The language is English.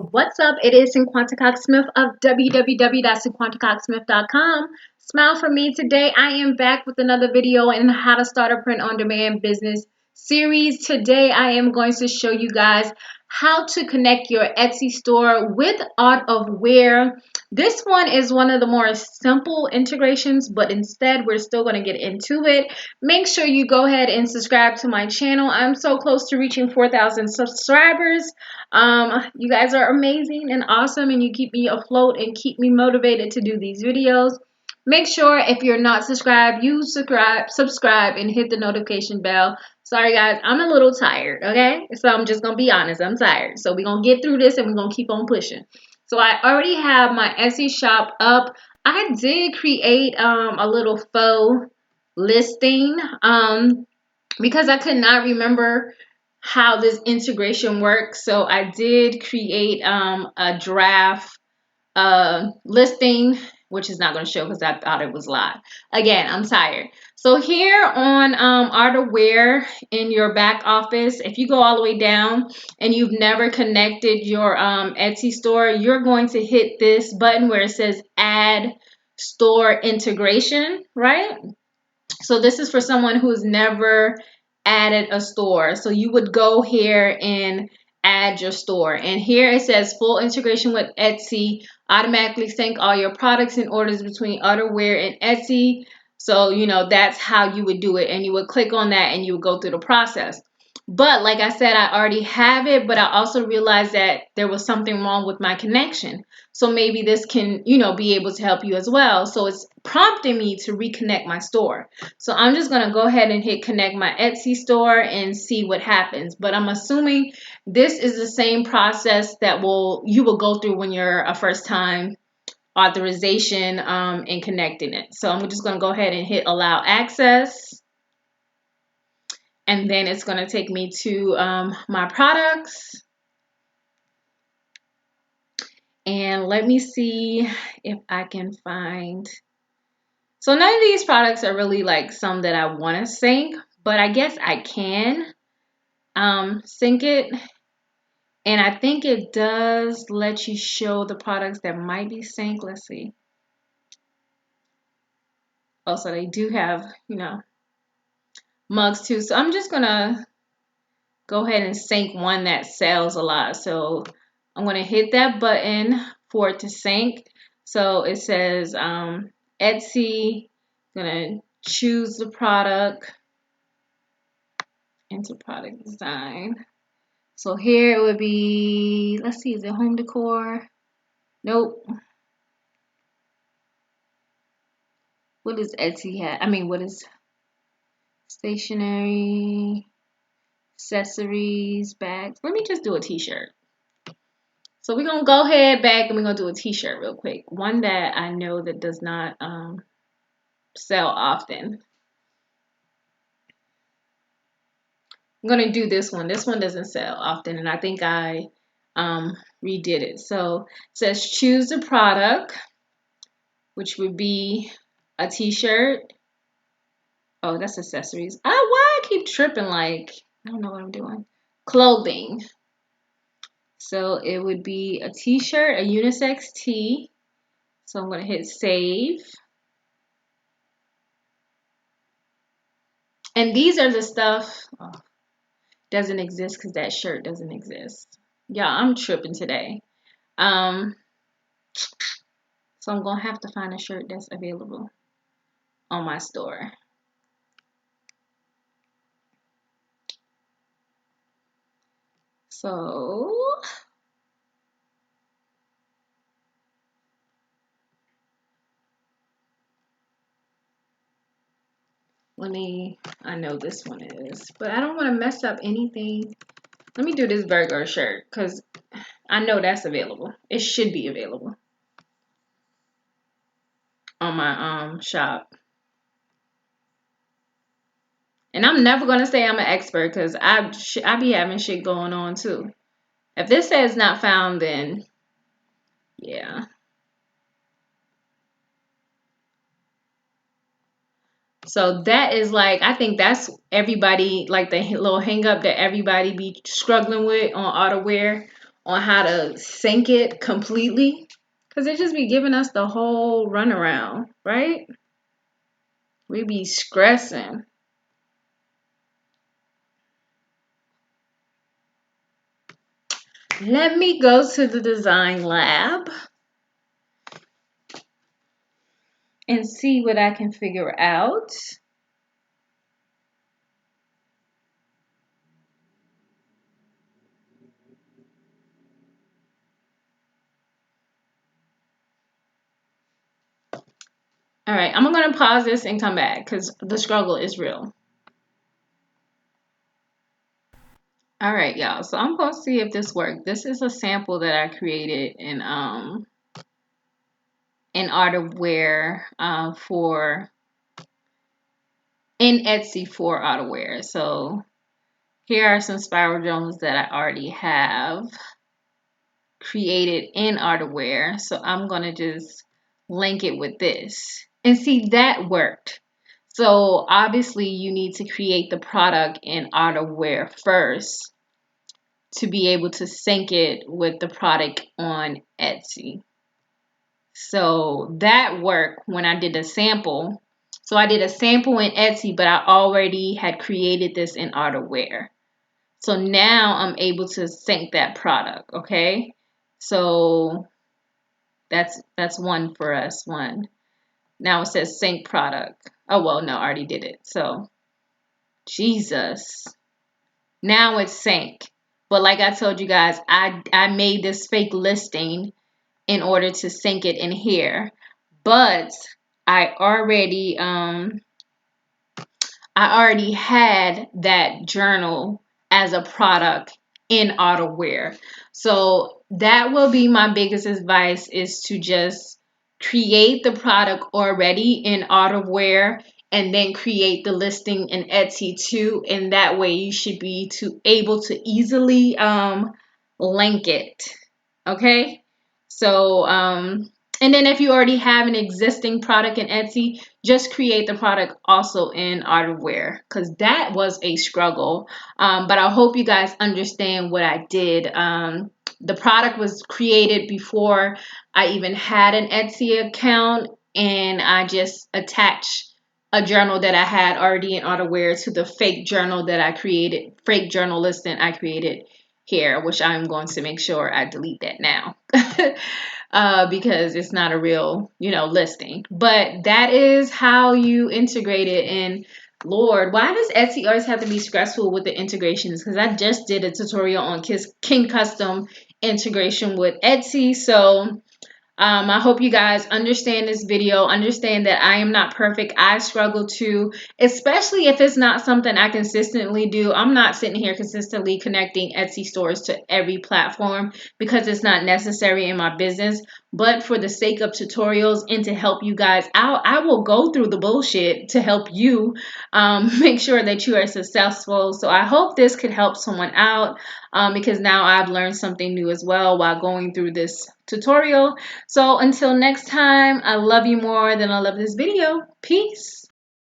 What's up? It is Cinquanta Cox-Smith of www.cinquantacoxsmith.com. Smile for me. Today I am back with another video in how to start a print-on-demand business series. Today I am going to show you guys how to connect your Etsy store with Art of Wear. This one is one of the more simple integrations, but instead we're still going to get into it. Make sure you go ahead and subscribe to my channel. I'm so close to reaching 4,000 subscribers. You guys are amazing and awesome, and you keep me afloat and keep me motivated to do these videos. Make sure if you're not subscribed, you subscribe and hit the notification bell. Sorry guys, I'm a little tired, okay? So I'm just gonna be honest, I'm tired. So we're gonna get through this and we're gonna keep on pushing. So I already have my Etsy shop up. I did create a little faux listing because I could not remember how this integration works. So I did create a draft listing, which is not going to show because I thought it was live. Again, I'm tired. So here on Art of Wear in your back office, if you go all the way down and you've never connected your Etsy store, you're going to hit this button where it says Add Store Integration, right? So this is for someone who's never added a store. So you would go here and add your store. And here it says full integration with Etsy, automatically sync all your products and orders between Art of Wear and Etsy. So, you know, that's how you would do it. And you would click on that and you would go through the process. But like I said, I already have it, but I also realized that there was something wrong with my connection. So maybe this can, you know, be able to help you as well. So it's prompting me to reconnect my store. So I'm just going to go ahead and hit connect my Etsy store and see what happens. But I'm assuming this is the same process that you will go through when you're a first time authorization and connecting it. So I'm just going to go ahead and hit allow access. And then it's going to take me to my products. And let me see if I can find. So none of these products are really like some that I want to sync, but I guess I can sync it. And I think it does let you show the products that might be synced. Let's see. Also, they do have, you know, mugs too. So I'm just going to go ahead and sync one that sells a lot. So I'm going to hit that button for it to sync. So it says Etsy. I'm going to choose the product, enter product design. So here it would be, let's see, is it home decor? Nope. What does Etsy have? I mean, what is stationery, accessories, bags? Let me just do a t-shirt. So we're going to go ahead back and we're going to do a t-shirt real quick. One that I know that does not sell often. I'm going to do this one. This one doesn't sell often, and I think I redid it. So it says choose the product, which would be a t-shirt. Oh, that's accessories. Why I keep tripping, like, I don't know what I'm doing. Clothing. So it would be a t-shirt, a unisex tee. So I'm going to hit save. And these are the stuff, doesn't exist because that shirt doesn't exist. Yeah, I'm tripping today. So I'm going to have to find a shirt that's available on my store. So I know this one is, but I don't want to mess up anything. Let me do this burger shirt because I know that's available. It should be available on my shop. And I'm never going to say I'm an expert because I be having shit going on too. If this says not found, then yeah. So that is like, I think that's everybody, like the little hang up that everybody be struggling with on Art of Wear. on how to sync it completely, because it just be giving us the whole runaround, right? We be stressing. Let me go to the design lab and see what I can figure out. All right, I'm going to pause this and come back because the struggle is real. All right, y'all. So I'm going to see if this worked. This is a sample that I created in outerwear for in Etsy for outerwear. So here are some spiral journals that I already have created in outerwear. So I'm going to just link it with this. And see, that worked. So obviously you need to create the product in outerwear first to be able to sync it with the product on Etsy. So that worked when I did a sample. So I did a sample in Etsy, but I already had created this in outerwear. So now I'm able to sync that product, okay? So that's one for us, one. Now it says sync product. Oh, well, no, I already did it. So, Jesus. Now it's sync. But like I told you guys, I made this fake listing in order to sync it in here. But I already had that journal as a product in outerwear. So that will be my biggest advice, is to just create the product already in outerwear and then create the listing in Etsy too. And that way you should be able to easily link it. Okay. So and then if you already have an existing product in Etsy, just create the product also in outerwear, because that was a struggle. But I hope you guys understand what I did. The product was created before I even had an Etsy account, and I just attached a journal that I had already in outerwear to the fake journal that I created, fake journal listing I created here, which I'm going to make sure I delete that now. Because it's not a real, listing. But that is how you integrate it. And Lord, why does Etsy always have to be stressful with the integrations? Because I just did a tutorial on King Custom integration with Etsy. So I hope you guys understand this video, understand that I am not perfect. I struggle too, especially if it's not something I consistently do. I'm not sitting here consistently connecting Etsy stores to every platform because it's not necessary in my business. But for the sake of tutorials and to help you guys out, I will go through the bullshit to help you make sure that you are successful. So I hope this could help someone out, because now I've learned something new as well while going through this tutorial. So until next time, I love you more than I love this video. Peace.